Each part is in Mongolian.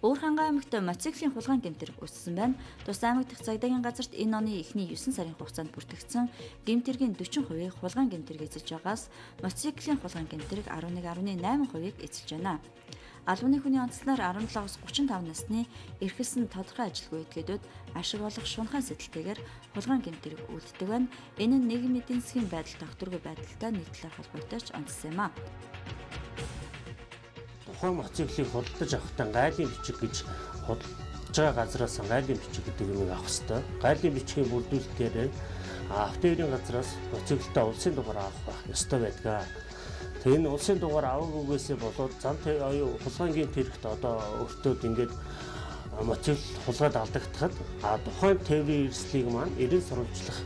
Өөр хангай аймагт мотоциклийн хулгайн гэмтэрэг үүссэн байна. Тус аймаг дахь цагдаагийн газарт энэ оны эхний 9 сарын хугацаанд бүртгэгдсэн гэмтэргийн 40%-ийг хулгайн гэмтэрэг эзэлж байгаас мотоциклийн хулгайн гэмтэрэг 11.8%-ийг эзэлж байна. Албаны хүний онцлогоор 17-аас 35 насны эрхэлсэн тодорхой ажилгүй этгээдүүд ашиг олох шунхай сэтэлтэйгээр хулгайн гэмтэрэг үлддэг байна. Энэ нь нийгмийн эдийн засгийн байдал тогтворгүй байдалтай нийтлэлээр холбоотой ч онцлог юм а. Тухайн мотоциклийг худалдаж авахдаа гайлын бичиг гэж худалдаж байгаа газраас гайлын бичиг гэдэг юм авах хэрэгтэй. Гайлын бичгийн бүрдүүлэлтээр автоэрийн газраас мотоциклтай улсын дугаар авах ёстой байдаг. Тэгээ энэ улсын дугаар аваагүйгээсээ болоод зам оюун хулгайн гэмтэрэгт одоо өртөөд ингээд мотоцикл хулгайд алдагдахад тухайн тээврийн эрсдлийг маань эрен сурвалжлах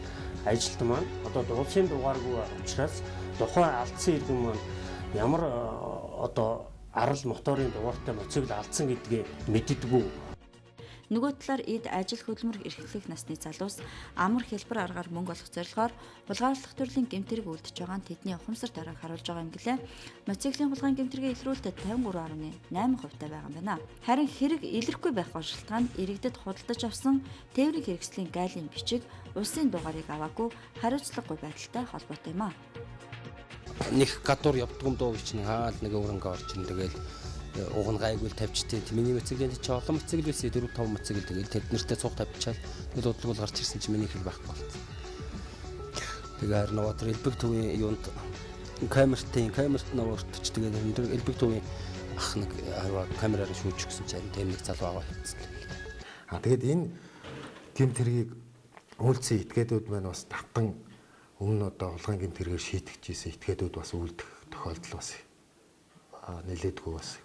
ажилт маань одоо улсын дугааргүй учраас тухайн алдсан иргэн маань ямар одоо арал моторын дугаартай мотоцикл алдсан гэдгийг мэддэггүй. Нөгөө талаар эд ажил хөдөлмөр эрхлэх насны залуус амар хэлбэр аргаар мөнгө олох зорилгоор хулгайлах төрлийн гэмтэрэг үлдэж байгаа нь тэдний ухамсар дарааг харуулж байгаа юм гэлээ. Мотоциклийн хулгайн гэмтэргийн илрүүлэлтэд 53.8% байгаа юм байна. Харин хэрэг илэрхгүй байх гол шалтгаан иргэдэд худалдаж авсан тээврийн хэрэгслийн гайлын бичиг улсын дугаарыг аваагүй хариуцлагагүй байдалтай холбоотой юм а. Нэг гадуур явдаг юм доо гэж нэг өөрөнгө орж ин тэгэл уг нь гайгүй тавьчтэй. Миний мотоциклийн чи олон мотоцикл байсан 4-5 мотоцикл тэгэл тэд нартэй цуг тавьчаал тэгэл удлаг гарч ирсэн чи миний хэл байхгүй болт. Тэгээд нөгөө тэр элбэг төвийн юунд камерт нөгөөртч тэгээд өндөр элбэг төвийн ах нэг камераар шүүж өгсөн чинь тэр нэг залуу аваа хийсэн. Тэгээд энэ гэмтэргийг үйлцэн этгээдүүд маань бас татан өмнө одоо хулгайн гэмтэргээр шийтгэжсэн этгээдүүд бас үлдэх тохиолдол бас нэлээдгүй бас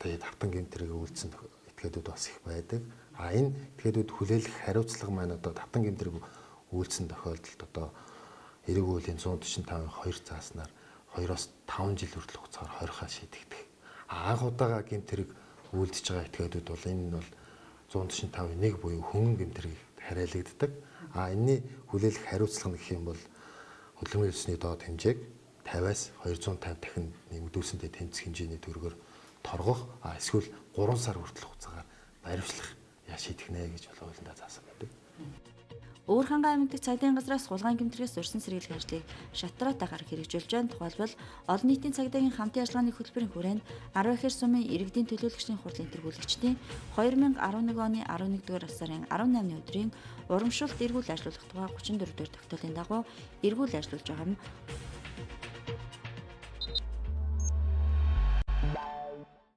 тэгээд тавтан гэмтэрийг үйлцэн этгээдүүд бас их байдаг. Энэ этгээдүүд хүлээлгэх хариуцлага маань одоо тавтан гэмтэрийг үйлцэн тохиолдолд одоо эрэг үеийн 145-ын 2 зааснаар 2-оос 5 жил хүртэл хугацаагаар 20-аа шийдэгдэх. Анх удаага гэмтэрийг үйлдэж байгаа этгээдүүд бол энэ нь бол 145-ын 1 буюу хөнгөн гэмтэрийг хариалагддаг. Энэний хүлээлгэх хариуцлага гэх юм бол хөдөлмөрийн ёсны доод хэмжээг 50-аас 250 дахин нэмэгдүүлсэнтэй тэнцэх хэмжээний төгрөгөөр торгох эсвэл 3 сар хүртэл хугацаагаар баримтлах шийдэх нэ гэж хуулиндаа заасан байдаг. Өөр хангай аймаг дахь цагдаагийн газраас хулгайн гэмтэрээс урьдчилан сэргийлэх ажлыг шатраатаагаар хэрэгжүүлж байна. Тухайлбал олон нийтийн цагдаагийн хамтын ажиллагааны хөтөлбөрийн хүрээнд 10 ихэр сумын иргэдийн төлөөлөгчдийн хурлын тэргүүлэгчдийн 2011 оны 11-р сарын 18-ны өдрийн урамшуулт эргүүл ажиллуулах тухай 34-р тогтоолын дагуу эргүүл ажиллуулж байгаа юм.